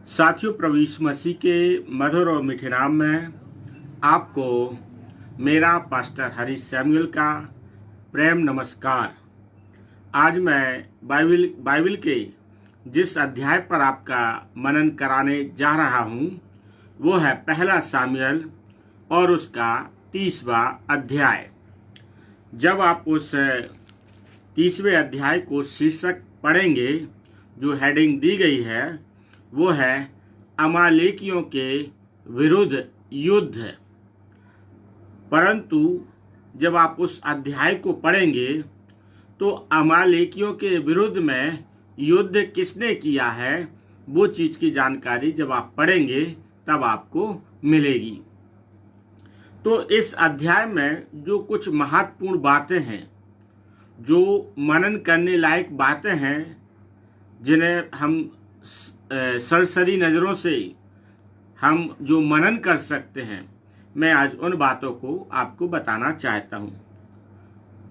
साथियों, प्रभु यीशु मसीह के मधुर और मीठे नाम में आपको मेरा पास्टर हरीश सैमुअल का प्रेम नमस्कार। आज मैं बाइबल के जिस अध्याय पर आपका मनन कराने जा रहा हूँ वो है पहला सामुएल और उसका 30वां अध्याय। जब आप उस 30वें अध्याय को शीर्षक पढ़ेंगे, जो हेडिंग दी गई है वो है अमालेकियों के विरुद्ध युद्ध। परंतु जब आप उस अध्याय को पढ़ेंगे तो अमालेकियों के विरुद्ध में युद्ध किसने किया है वो चीज की जानकारी जब आप पढ़ेंगे तब आपको मिलेगी। तो इस अध्याय में जो कुछ महत्वपूर्ण बातें हैं, जो मनन करने लायक बातें हैं, जिन्हें हम सरसरी नज़रों से हम जो मनन कर सकते हैं, मैं आज उन बातों को आपको बताना चाहता हूँ।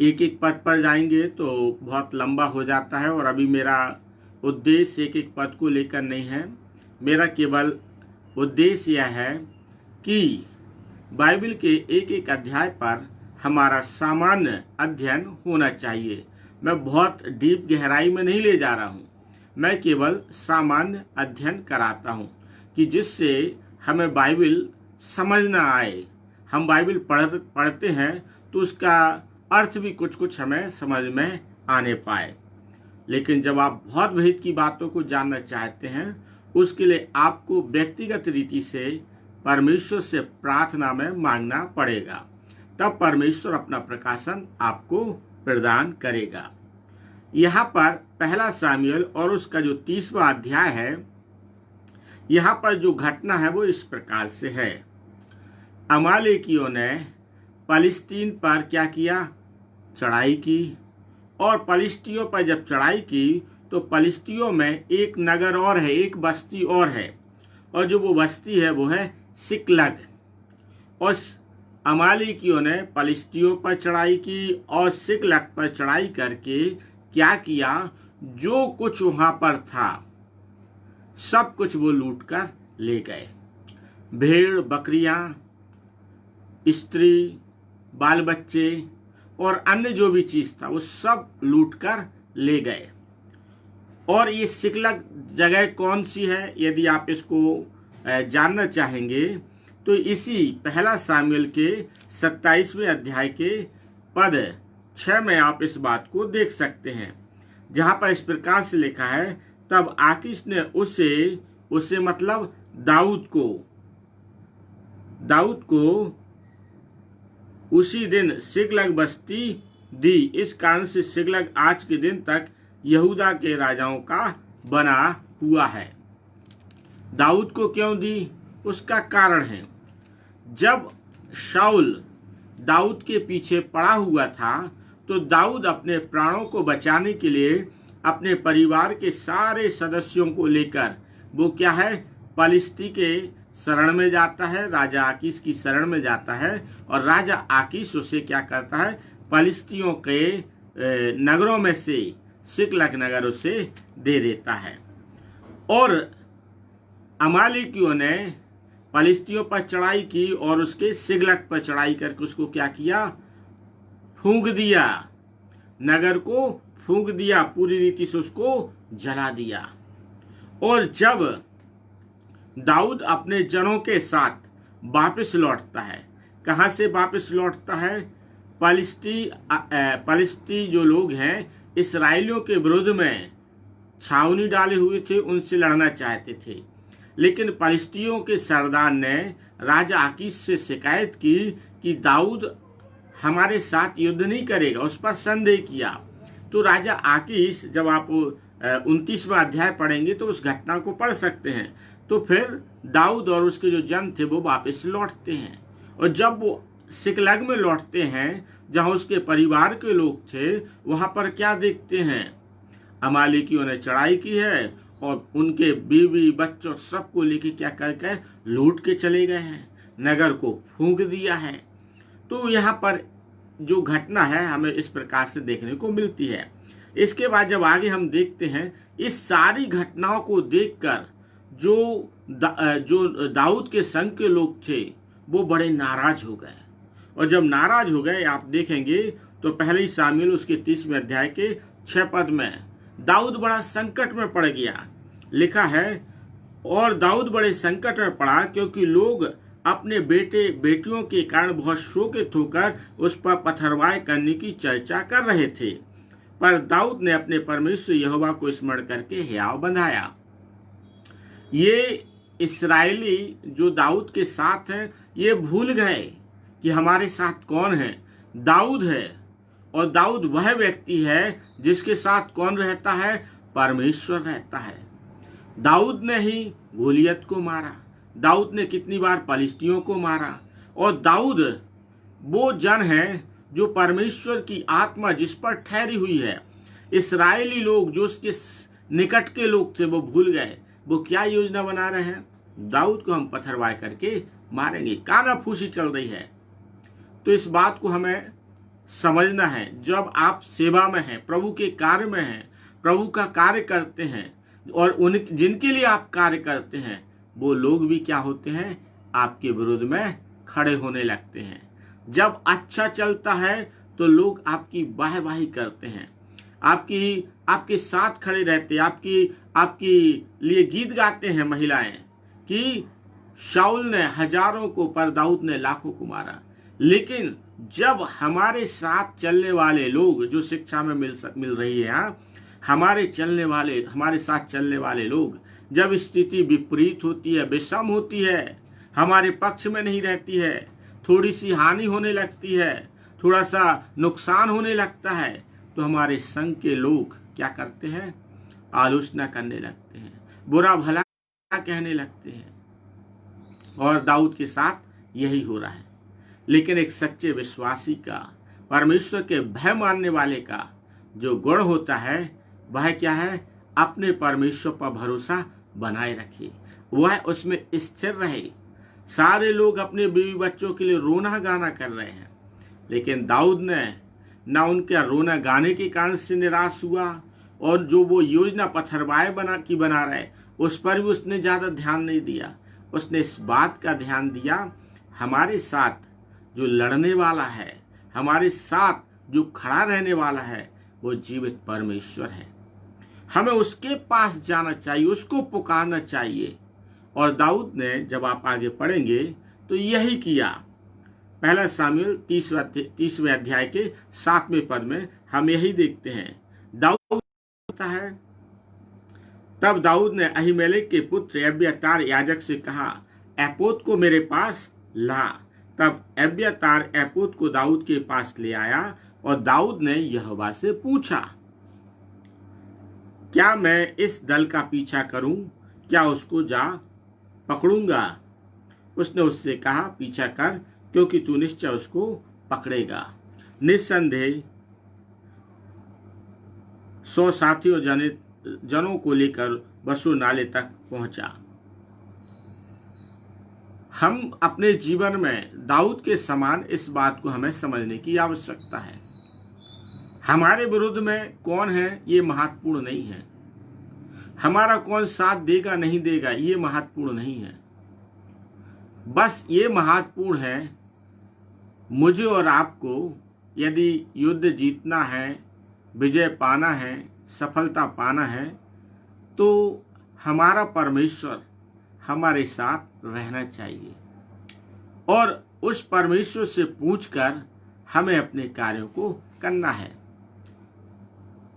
एक एक पद पर जाएंगे तो बहुत लंबा हो जाता है और अभी मेरा उद्देश्य एक एक पद को लेकर नहीं है। मेरा केवल उद्देश्य यह है कि बाइबल के एक एक अध्याय पर हमारा सामान्य अध्ययन होना चाहिए। मैं बहुत डीप गहराई में नहीं ले जा रहा हूँ, मैं केवल सामान्य अध्ययन कराता हूँ कि जिससे हमें बाइबल समझ ना आए। हम बाइबल पढ़ते हैं तो उसका अर्थ भी कुछ कुछ हमें समझ में आने पाए। लेकिन जब आप बहुत भेद की बातों को जानना चाहते हैं, उसके लिए आपको व्यक्तिगत रीति से परमेश्वर से प्रार्थना में मांगना पड़ेगा, तब परमेश्वर अपना प्रकाशन आपको प्रदान करेगा। यहाँ पर पहला सामुएल और उसका जो 30वां अध्याय है, यहाँ पर जो घटना है वो इस प्रकार से है। अमालेकियों ने पलिस्तीन पर क्या किया? चढ़ाई की। और पलिस्तियों पर जब चढ़ाई की तो पलिस्तियों में एक नगर और है, एक बस्ती और है, और जो वो बस्ती है वो है सिकलग। और अमालेकियों ने पलिस्तियों पर चढ़ाई की और सिकलग पर चढ़ाई करके क्या किया? जो कुछ वहां पर था सब कुछ वो लूट कर ले गए। भेड़ बकरियां, स्त्री, बाल बच्चे और अन्य जो भी चीज था वो सब लूट कर ले गए। और ये सिकलग जगह कौन सी है, यदि आप इसको जानना चाहेंगे तो इसी पहला सामुएल के 27वें अध्याय के पद 6 में आप इस बात को देख सकते हैं, जहां पर इस प्रकार से लिखा है, तब आकीश ने उसे मतलब दाऊद को उसी दिन सिकलग बस्ती दी। इस कारण से सिकलग आज के दिन तक यहूदा के राजाओं का बना हुआ है। दाऊद को क्यों दी? उसका कारण है, जब शाऊल दाऊद के पीछे पड़ा हुआ था तो दाऊद अपने प्राणों को बचाने के लिए अपने परिवार के सारे सदस्यों को लेकर वो क्या है, पलिस्ती के शरण में जाता है, राजा आकीश की शरण में जाता है। और राजा आकीश उसे क्या करता है, पलिस्तियों के नगरों में से सिकलग नगर उसे दे देता है। और अमालेकियों ने पलिस्तियों पर चढ़ाई की और उसके सिकलग पर चढ़ाई करके उसको क्या किया? फूंक दिया, नगर को फूंक दिया, पूरी रीति से उसको जला दिया। और जब दाऊद अपने जनों के साथ वापस लौटता है, कहां से वापस लौटता है? पलिस्ती जो लोग हैं इस्राएलियों के विरुद्ध में छावनी डाले हुए थे, उनसे लड़ना चाहते थे। लेकिन पलिस्तियों के सरदार ने राजा आकीश से शिकायत की कि दाऊद हमारे साथ युद्ध नहीं करेगा, उस पर संदेह किया। तो राजा आकीश, जब आप 29वां अध्याय पढ़ेंगे तो उस घटना को पढ़ सकते हैं। तो फिर दाऊद और उसके जो जन थे वो वापस लौटते हैं, और जब वो सिकलग में लौटते हैं जहां उसके परिवार के लोग थे, वहां पर क्या देखते हैं? अमालेकियों ने चढ़ाई की है और उनके बीवी बच्चों सबको लेके क्या करके लूट के चले गए हैं, नगर को फूंक दिया है। तो यहाँ पर जो घटना है हमें इस प्रकार से देखने को मिलती है। इसके बाद जब आगे हम देखते हैं, इस सारी घटनाओं को देखकर जो दाऊद के संग के लोग थे वो बड़े नाराज हो गए। और जब नाराज हो गए, आप देखेंगे तो पहले ही शामिल उसके 30वें अध्याय के 6 पद में दाऊद बड़ा संकट में पड़ गया। लिखा है, और दाऊद बड़े संकट में पड़ा क्योंकि लोग अपने बेटे बेटियों के कारण बहुत शोकित होकर उस पर पथरवाही करने की चर्चा कर रहे थे। पर दाऊद ने अपने परमेश्वर यहोवा को स्मरण करके हियाव बंधाया। ये इस्राएली जो दाऊद के साथ हैं, ये भूल गए कि हमारे साथ कौन है, दाऊद है। और दाऊद वह व्यक्ति है जिसके साथ कौन रहता है, परमेश्वर रहता है। दाऊद ने ही गोलियत को मारा, दाऊद ने कितनी बार पलिश्तियों को मारा। और दाऊद वो जन है जो परमेश्वर की आत्मा जिस पर ठहरी हुई है। इस्राएली लोग जो उसके निकट के लोग थे वो भूल गए। वो क्या योजना बना रहे हैं, दाऊद को हम पत्थरवाही करके मारेंगे, कानाफूसी चल रही है। तो इस बात को हमें समझना है। जब आप सेवा में हैं, प्रभु के कार्य में हैं, प्रभु का कार्य करते हैं, और उन जिनके लिए आप कार्य करते हैं वो लोग भी क्या होते हैं, आपके विरोध में खड़े होने लगते हैं। जब अच्छा चलता है तो लोग आपकी वाहवाही करते हैं, आपके साथ खड़े रहते हैं, आपकी लिए गीत गाते हैं महिलाएं कि शाऊल ने हजारों को पर दाऊद ने लाखों को मारा। लेकिन जब हमारे साथ चलने वाले लोग, जो शिक्षा में मिल रही है, हमारे साथ चलने वाले लोग, जब स्थिति विपरीत होती है, विषम होती है, हमारे पक्ष में नहीं रहती है, थोड़ी सी हानि होने लगती है, थोड़ा सा नुकसान होने लगता है, तो हमारे संग के लोग क्या करते हैं, आलोचना करने लगते हैं, बुरा भला कहने लगते हैं। और दाऊद के साथ यही हो रहा है। लेकिन एक सच्चे विश्वासी का, परमेश्वर के भय मानने वाले का जो गुण होता है वह क्या है, अपने परमेश्वर पर भरोसा बनाए रखे, वह उसमें स्थिर रहे। सारे लोग अपने बीवी बच्चों के लिए रोना गाना कर रहे हैं, लेकिन दाऊद ने ना उनके रोना गाने के कारण से निराश हुआ, और जो वो योजना पत्थरवाही बना रहे उस पर भी उसने ज़्यादा ध्यान नहीं दिया। उसने इस बात का ध्यान दिया, हमारे साथ जो लड़ने वाला है, हमारे साथ जो खड़ा रहने वाला है, वो जीवित परमेश्वर है। हमें उसके पास जाना चाहिए, उसको पुकारना चाहिए। और दाऊद ने, जब आप आगे पढ़ेंगे तो यही किया। पहला शामूएल 30वें अध्याय के 7वें पद में हम यही देखते हैं। दाऊद कहता है, तब दाऊद ने अहीमेलेक के पुत्र एब्यातार याजक से कहा, एपोद को मेरे पास ला। तब एब्यातार एपोद को दाऊद के पास ले आया, और दाऊद ने यहोवा से पूछा, क्या मैं इस दल का पीछा करूं, क्या उसको जा पकड़ूंगा? उसने उससे कहा, पीछा कर, क्योंकि तू निश्चय उसको पकड़ेगा। निस्संदेह 100 साथियों जनों को लेकर बसूर नाले तक पहुंचा। हम अपने जीवन में दाऊद के समान इस बात को हमें समझने की आवश्यकता है। हमारे विरुद्ध में कौन है ये महत्वपूर्ण नहीं है, हमारा कौन साथ देगा नहीं देगा ये महत्वपूर्ण नहीं है। बस ये महत्वपूर्ण है, मुझे और आपको यदि युद्ध जीतना है, विजय पाना है, सफलता पाना है, तो हमारा परमेश्वर हमारे साथ रहना चाहिए, और उस परमेश्वर से पूछकर हमें अपने कार्यों को करना है।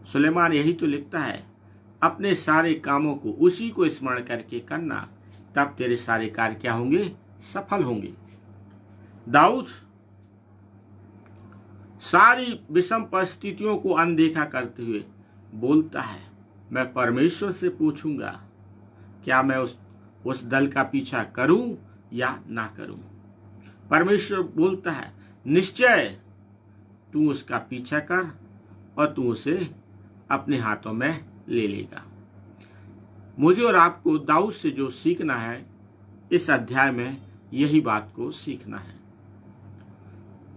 सुलेमान यही तो लिखता है, अपने सारे कामों को उसी को स्मरण करके करना, तब तेरे सारे कार्य क्या होंगे, सफल होंगे। दाऊद सारी विषम परिस्थितियों को अनदेखा करते हुए बोलता है, मैं परमेश्वर से पूछूंगा, क्या मैं उस दल का पीछा करूं या ना करूं। परमेश्वर बोलता है, निश्चय तू उसका पीछा कर और तू उसे अपने हाथों में ले लेगा। मुझे और आपको दाऊद से जो सीखना है, इस अध्याय में यही बात को सीखना है।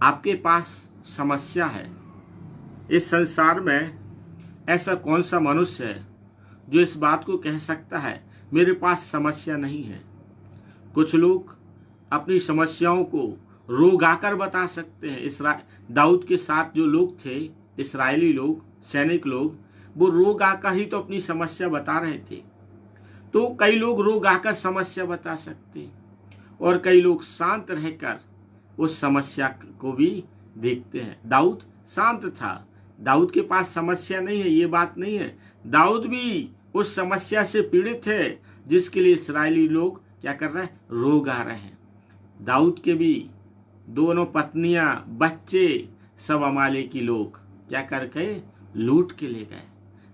आपके पास समस्या है, इस संसार में ऐसा कौन सा मनुष्य है जो इस बात को कह सकता है मेरे पास समस्या नहीं है। कुछ लोग अपनी समस्याओं को रो गा कर बता सकते हैं। दाऊद के साथ जो लोग थे, इस्राएली लोग, सैनिक लोग, वो रो गा कर ही तो अपनी समस्या बता रहे थे। तो कई लोग रो गा कर समस्या बता सकते और कई लोग शांत रहकर उस समस्या को भी देखते हैं। दाऊद शांत था, दाऊद के पास समस्या नहीं है, ये बात नहीं है। दाऊद भी उस समस्या से पीड़ित है जिसके लिए इस्राएली लोग क्या कर रहे हैं, रो गा रहे हैं। दाऊद के भी दोनों पत्नियां, बच्चे, सब अमालेकी लोग क्या करके लूट के ले गए।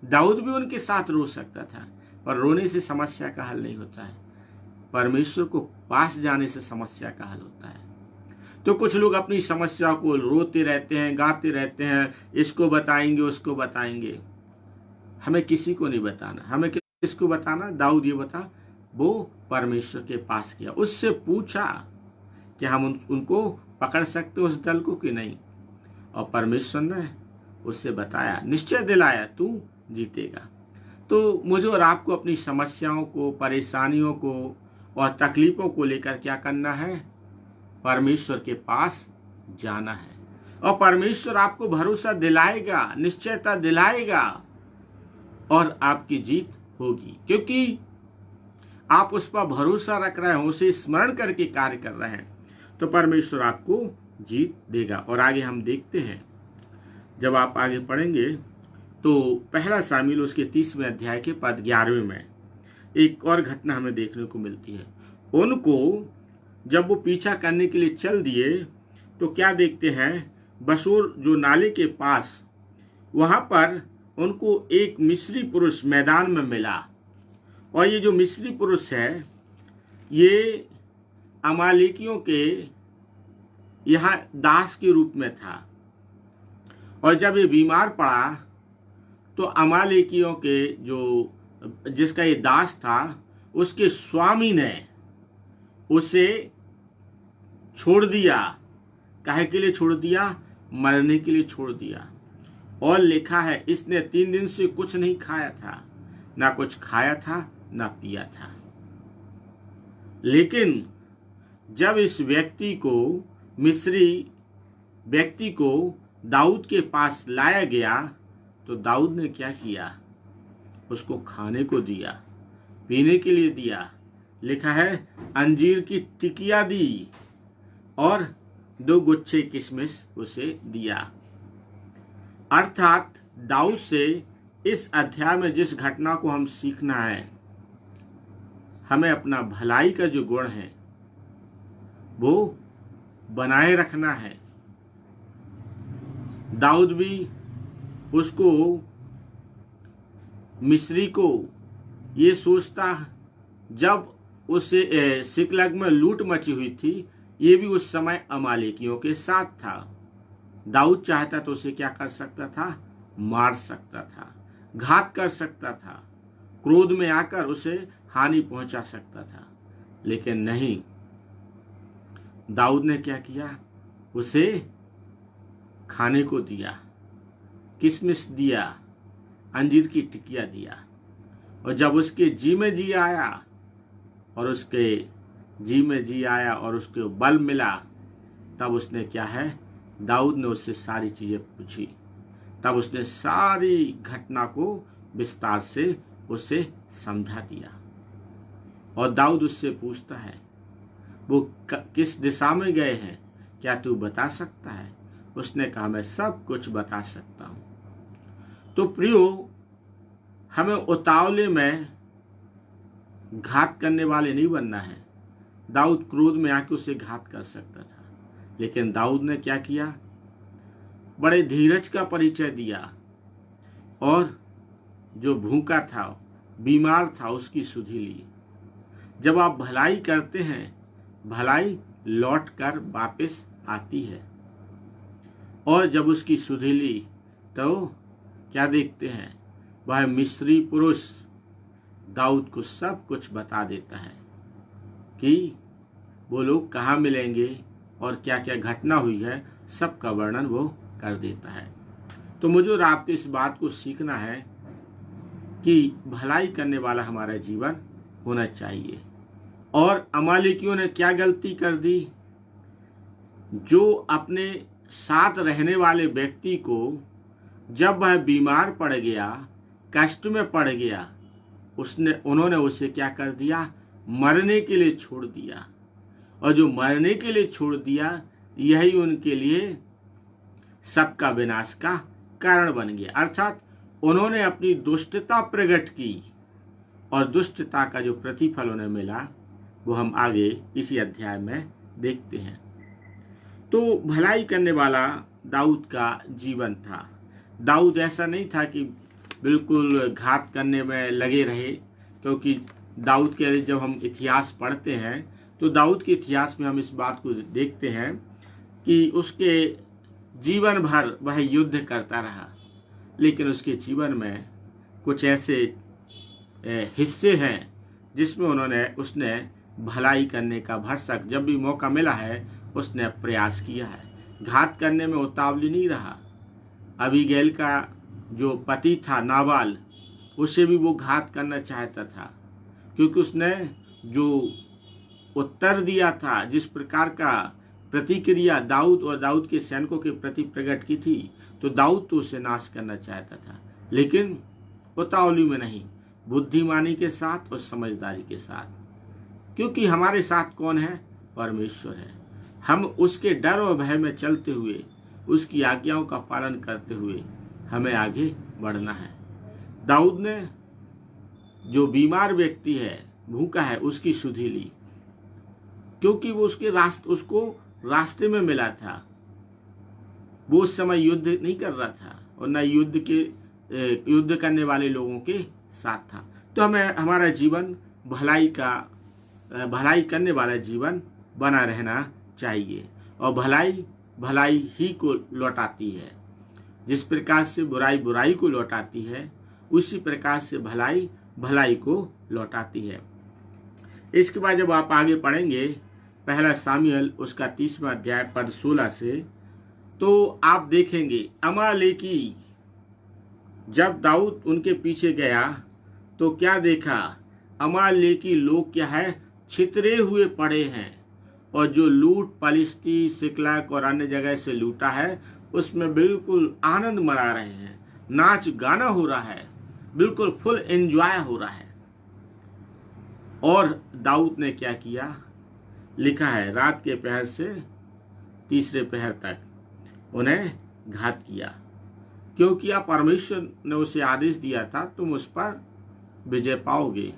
दाऊद भी उनके साथ रो सकता था, पर रोने से समस्या का हल नहीं होता है। परमेश्वर को पास जाने से समस्या का हल होता है। तो कुछ लोग अपनी समस्या को रोते रहते हैं, गाते रहते हैं, इसको बताएंगे, उसको बताएंगे। हमें किसी को नहीं बताना। हमें किसको बताना? दाऊद ये बता, वो परमेश्वर के पास गया, उससे पूछा कि हम उनको पकड़ सकते उस दल को कि नहीं, और परमेश्वर ने उससे बताया, निश्चय दिलाया, तू जीतेगा। तो मुझे और आपको अपनी समस्याओं को, परेशानियों को और तकलीफों को लेकर क्या करना है? परमेश्वर के पास जाना है, और परमेश्वर आपको भरोसा दिलाएगा, निश्चयता दिलाएगा, और आपकी जीत होगी, क्योंकि आप उस पर भरोसा रख रहे हैं, उसे स्मरण करके कार्य कर रहे हैं। तो परमेश्वर आपको जीत देगा। और आगे हम देखते हैं, जब आप आगे पढ़ेंगे तो पहला शामिल उसके 30वें अध्याय के पद 11वें में एक और घटना हमें देखने को मिलती है। उनको जब वो पीछा करने के लिए चल दिए तो क्या देखते हैं, बसूर जो नाले के पास, वहाँ पर उनको एक मिस्री पुरुष मैदान में मिला। और ये जो मिस्री पुरुष है, ये अमालेकियों के यहाँ दास के रूप में था। और जब ये बीमार पड़ा तो अमालेकियों के जिसका ये दास था, उसके स्वामी ने उसे छोड़ दिया। काहे के लिए छोड़ दिया? मरने के लिए छोड़ दिया। और लिखा है, इसने 3 दिन से कुछ नहीं खाया था, ना कुछ खाया था ना पिया था। लेकिन जब इस मिस्री व्यक्ति को दाऊद के पास लाया गया तो दाऊद ने क्या किया? उसको खाने को दिया, पीने के लिए दिया। लिखा है, अंजीर की टिकिया दी और 2 गुच्छे किशमिश उसे दिया। अर्थात दाऊद से इस अध्याय में जिस घटना को हम सीखना है, हमें अपना भलाई का जो गुण है वो बनाए रखना है। दाऊद भी उसको, मिस्री को, ये सोचता, जब उसे सिकलग में लूट मची हुई थी, ये भी उस समय अमालेकियों के साथ था। दाऊद चाहता तो उसे क्या कर सकता था? मार सकता था, घात कर सकता था, क्रोध में आकर उसे हानि पहुंचा सकता था। लेकिन नहीं, दाऊद ने क्या किया? उसे खाने को दिया, किशमिश दिया, अंजीर की टिकिया दिया। और जब उसके जी में जी आया और उसके बल मिला, तब उसने क्या है, दाऊद ने उससे सारी चीज़ें पूछी। तब उसने सारी घटना को विस्तार से उसे समझा दिया। और दाऊद उससे पूछता है, वो किस दिशा में गए हैं, क्या तू बता सकता है? उसने कहा, मैं सब कुछ बता सकता हूँ। तो प्रियो, हमें उतावले में घात करने वाले नहीं बनना है। दाऊद क्रोध में आके उसे घात कर सकता था, लेकिन दाऊद ने क्या किया? बड़े धीरज का परिचय दिया, और जो भूखा था, बीमार था, उसकी सुधि ली। जब आप भलाई करते हैं, भलाई लौट कर वापस आती है। और जब उसकी सुधि ली तो क्या देखते हैं? वह मिस्री पुरुष दाऊद को सब कुछ बता देता है कि वो लोग कहाँ मिलेंगे और क्या क्या घटना हुई है, सब का वर्णन वो कर देता है। तो मुझे और आपको इस बात को सीखना है कि भलाई करने वाला हमारा जीवन होना चाहिए। और अमालेकियों ने क्या गलती कर दी? जो अपने साथ रहने वाले व्यक्ति को जब वह बीमार पड़ गया, कष्ट में पड़ गया, उन्होंने उसे क्या कर दिया? मरने के लिए छोड़ दिया। और जो मरने के लिए छोड़ दिया, यही उनके लिए सबका विनाश का कारण बन गया। अर्थात उन्होंने अपनी दुष्टता प्रकट की और दुष्टता का जो प्रतिफल उन्हें मिला वो हम आगे इसी अध्याय में देखते हैं। तो भलाई करने वाला दाऊद का जीवन था। दाऊद ऐसा नहीं था कि बिल्कुल घात करने में लगे रहे, क्योंकि दाऊद के जब हम इतिहास पढ़ते हैं तो दाऊद के इतिहास में हम इस बात को देखते हैं कि उसके जीवन भर वह युद्ध करता रहा, लेकिन उसके जीवन में कुछ ऐसे हिस्से हैं जिसमें उसने भलाई करने का भरसक जब भी मौका मिला है उसने प्रयास किया है। घात करने में उतावली नहीं रहा। अबीगैल का जो पति था नाबाल, उसे भी वो घात करना चाहता था, क्योंकि उसने जो उत्तर दिया था, जिस प्रकार का प्रतिक्रिया दाऊद और दाऊद के सैनिकों के प्रति प्रकट की थी, तो दाऊद तो उसे नाश करना चाहता था, लेकिन उतावली में नहीं, बुद्धिमानी के साथ और समझदारी के साथ। क्योंकि हमारे साथ कौन है? परमेश्वर है। हम उसके डर और भय में चलते हुए, उसकी आज्ञाओं का पालन करते हुए हमें आगे बढ़ना है। दाऊद ने जो बीमार व्यक्ति है, भूखा है, उसकी सुधि ली, क्योंकि वो उसको रास्ते में मिला था। वो उस समय युद्ध नहीं कर रहा था और न युद्ध करने वाले लोगों के साथ था। तो हमें हमारा जीवन भलाई करने वाला जीवन बना रहना चाहिए, और भलाई ही को लौटाती है। जिस प्रकार से बुराई बुराई को लौटाती है, उसी प्रकार से भलाई को लौटाती है। इसके बाद जब आप आगे पढ़ेंगे पहला सामुएल उसका 30वां अध्याय पद 16 से, तो आप देखेंगे अमालेकी जब दाऊद उनके पीछे गया तो क्या देखा? अमालेकी लोग क्या है? छितरे हुए पड़े हैं, और जो लूट पलिश्ती, सिकलग और अन्य जगह से लूटा है उसमें बिल्कुल आनंद मना रहे हैं, नाच गाना हो रहा है, बिल्कुल फुल एंजॉय हो रहा है। और दाऊद ने क्या किया? लिखा है रात के पहर से तीसरे पहर तक उन्हें घात किया। क्यों किया? परमेश्वर ने उसे आदेश दिया था तुम उस पर विजय पाओगे,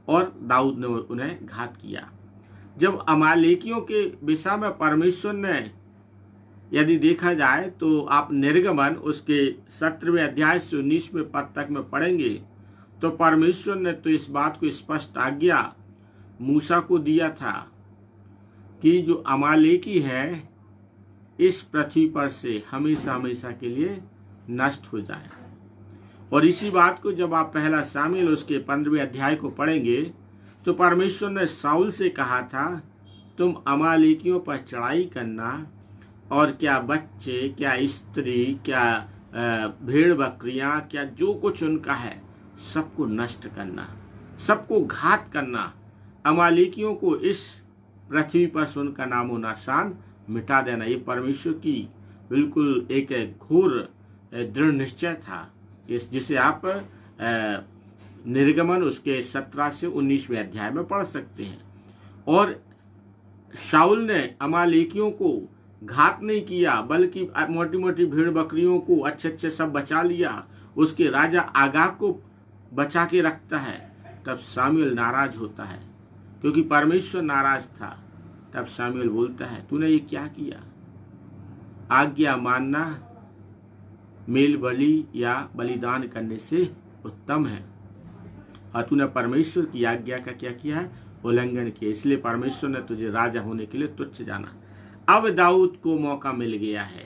और दाऊद ने उन्हें घात किया। जब अमालेकियों के विषय में परमेश्वर ने यदि देखा जाए तो आप निर्गमन उसके 17वें अध्याय से 19वें पद तक में पढ़ेंगे, तो परमेश्वर ने तो इस बात को स्पष्ट आज्ञा मूसा को दिया था कि जो अमालेकी है इस पृथ्वी पर से हमेशा हमेशा के लिए नष्ट हो जाए। और इसी बात को जब आप पहला सामुएल उसके 15वें अध्याय को पढ़ेंगे तो परमेश्वर ने शाऊल से कहा था तुम अमालेकियों पर चढ़ाई करना, और क्या बच्चे, क्या स्त्री, क्या भेड़ बकरियां, क्या जो कुछ उनका है सबको नष्ट करना, सबको घात करना, अमालेकियों को इस पृथ्वी पर से उनका नामो निशान मिटा देना। ये परमेश्वर की बिल्कुल एक घोर दृढ़ निश्चय था, जिसे आप निर्गमन उसके 17 से 19वें अध्याय में पढ़ सकते हैं। और शाऊल ने अमालेकियों को घात नहीं किया, बल्कि मोटी मोटी भेड़ बकरियों को अच्छे सब बचा लिया। उसके राजा आगाग को बचा के रखता है। तब सामुएल नाराज होता है, क्योंकि परमेश्वर नाराज था। तब सामुएल बोलता है तूने ये क्या किया? आज्ञा मानना मेल बलि या बलिदान करने से उत्तम है, और तूने परमेश्वर की आज्ञा का क्या किया है? उल्लंघन किया। इसलिए परमेश्वर ने तुझे राजा होने के लिए तुच्छ जाना। अब दाऊद को मौका मिल गया है,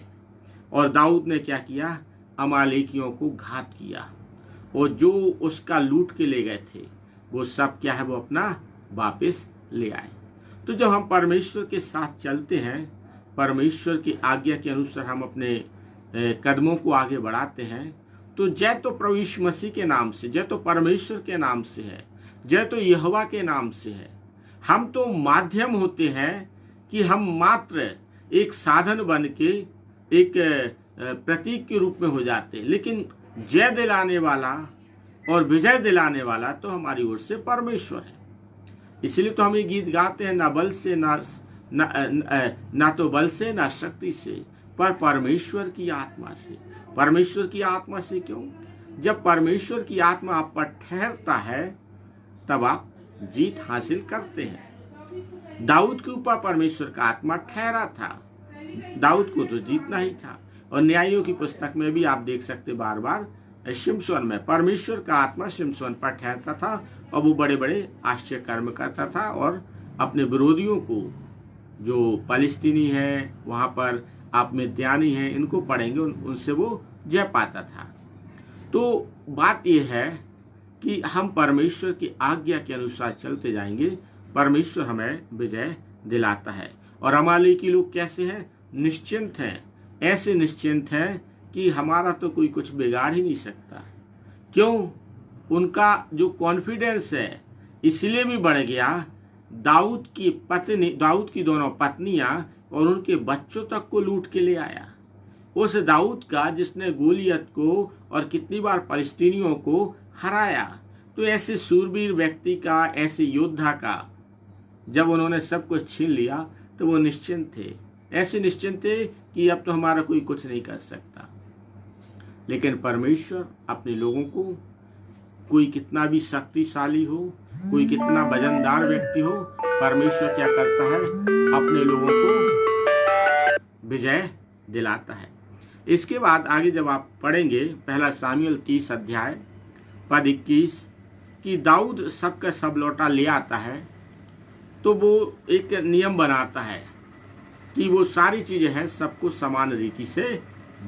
और दाऊद ने क्या किया? अमालेकियों को घात किया, और जो उसका लूट के ले गए थे वो सब क्या है? वो अपना वापस ले आए। तो जब हम परमेश्वर के साथ चलते हैं, परमेश्वर की आज्ञा के अनुसार हम अपने कदमों को आगे बढ़ाते हैं, तो जय तो प्रभु यीशु मसीह के नाम से, जय तो परमेश्वर के नाम से है। जय तो यहोवा के नाम से है। हम तो माध्यम होते हैं कि हम मात्र एक साधन बन के एक प्रतीक के रूप में हो जाते हैं, लेकिन जय दिलाने वाला और विजय दिलाने वाला तो हमारी ओर से परमेश्वर है। इसलिए तो हम ये गीत गाते हैं, ना बल से ना तो बल से ना शक्ति से, पर परमेश्वर की आत्मा से। परमेश्वर की आत्मा से क्यों? जब परमेश्वर की आत्मा आप पर ठहरता है तब आप जीत हासिल करते हैं। दाऊद के ऊपर परमेश्वर का आत्मा ठहरा था, दाऊद को तो जीतना ही था। और न्यायियों की पुस्तक में भी आप देख सकते बार बार शिमशोन में परमेश्वर का आत्मा शिमशोन पर ठहरता था और वो बड़े बड़े आश्चर्य कर्म करता था और अपने विरोधियों को, जो फलिस्तीनी हैं वहाँ पर आप मिद्यानी हैं, इनको पढ़ेंगे उनसे वो जय पाता था। तो बात यह है कि हम परमेश्वर की आज्ञा के अनुसार चलते जाएंगे, परमेश्वर हमें विजय दिलाता है। और अमालेकी लोग कैसे हैं? निश्चिंत हैं, ऐसे निश्चिंत हैं कि हमारा तो कोई कुछ बिगाड़ ही नहीं सकता। क्यों? उनका जो कॉन्फिडेंस है इसलिए भी बढ़ गया। दाऊद की दोनों पत्नियां और उनके बच्चों तक को लूट के ले आया। उस दाऊद का जिसने गोलियत को और कितनी बार फलिस्तीनियों को हराया। तो ऐसे सूरवीर व्यक्ति का, ऐसे योद्धा का जब उन्होंने सब कुछ छीन लिया तो वो निश्चिंत थे, ऐसे निश्चिंत थे कि अब तो हमारा कोई कुछ नहीं कर सकता। लेकिन परमेश्वर अपने लोगों को, कोई कितना भी शक्तिशाली हो, कोई कितना वजनदार व्यक्ति हो, परमेश्वर क्या करता है? अपने लोगों को विजय दिलाता है। इसके बाद आगे जब आप पढ़ेंगे पहला सामुएल 30 अध्याय पद 21 कि दाऊद सबका सब लौटा ले आता है, तो वो एक नियम बनाता है कि वो सारी चीजें हैं सबको समान रीति से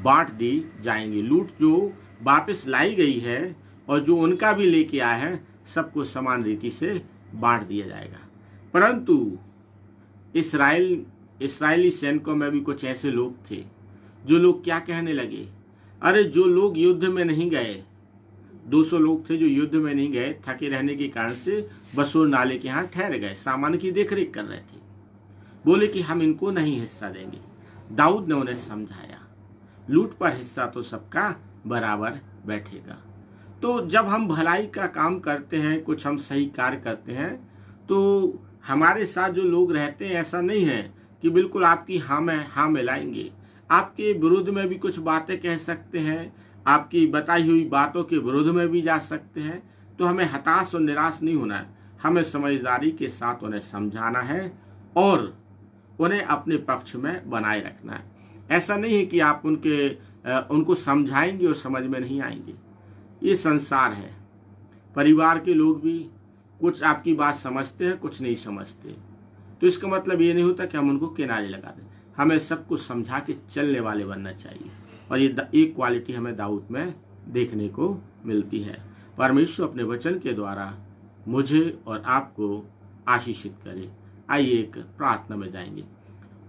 बांट दी जाएंगी। लूट जो वापस लाई गई है और जो उनका भी लेके आए हैं सबको समान रीति से बांट दिया जाएगा। परंतु इस्राएली सैनिकों में भी कुछ ऐसे लोग थे जो लोग क्या कहने लगे, अरे जो लोग युद्ध में नहीं गए, 200 लोग थे जो युद्ध में नहीं गए, थके रहने के कारण से बसोर नाले के यहाँ ठहर गए, सामान की देखरेख कर रहे थे। बोले कि हम इनको नहीं हिस्सा देंगे। दाऊद ने उन्हें समझाया, लूट पर हिस्सा तो सबका बराबर बैठेगा। तो जब हम भलाई का काम करते हैं, कुछ हम सही कार्य करते हैं, तो हमारे साथ जो लोग रहते हैं ऐसा नहीं है कि बिल्कुल आपकी हाँ मिलाएंगे। आपके विरुद्ध में भी कुछ बातें कह सकते हैं, आपकी बताई हुई बातों के विरुद्ध में भी जा सकते हैं। तो हमें हताश और निराश नहीं होना है, हमें समझदारी के साथ उन्हें समझाना है और उन्हें अपने पक्ष में बनाए रखना है। ऐसा नहीं है कि आप उनको समझाएंगे और समझ में नहीं आएंगे। ये संसार है, परिवार के लोग भी कुछ आपकी बात समझते हैं, कुछ नहीं समझते। तो इसका मतलब ये नहीं होता कि हम उनको किनारे लगा दें। हमें सबको समझा के चलने वाले बनना चाहिए और ये एक क्वालिटी हमें दाऊद में देखने को मिलती है। परमेश्वर अपने वचन के द्वारा मुझे और आपको आशीषित करे। आइए एक प्रार्थना में जाएंगे।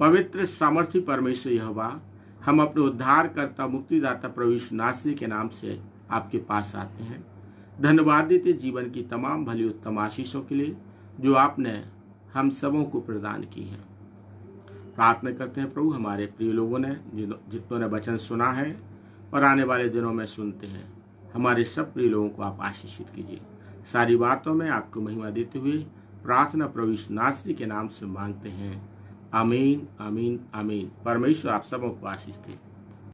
पवित्र सामर्थी परमेश्वर यहोवा, हम अपने उद्धारकर्ता मुक्तिदाता प्रभु यीशु नासरी के नाम से आपके पास आते हैं। धन्यवाद देते जीवन की तमाम भली उत्तम आशीषों के लिए जो आपने हम सबों को प्रदान की है। प्रार्थना करते हैं प्रभु, हमारे प्रिय लोगों ने जितनों ने वचन सुना है और आने वाले दिनों में सुनते हैं, हमारे सब प्रिय लोगों को आप आशीषित कीजिए। सारी बातों में आपको महिमा देते हुए प्रार्थना प्रभु यीशु नासरी के नाम से मांगते हैं। आमीन, आमीन, आमीन। परमेश्वर आप सबों को आशीष दे।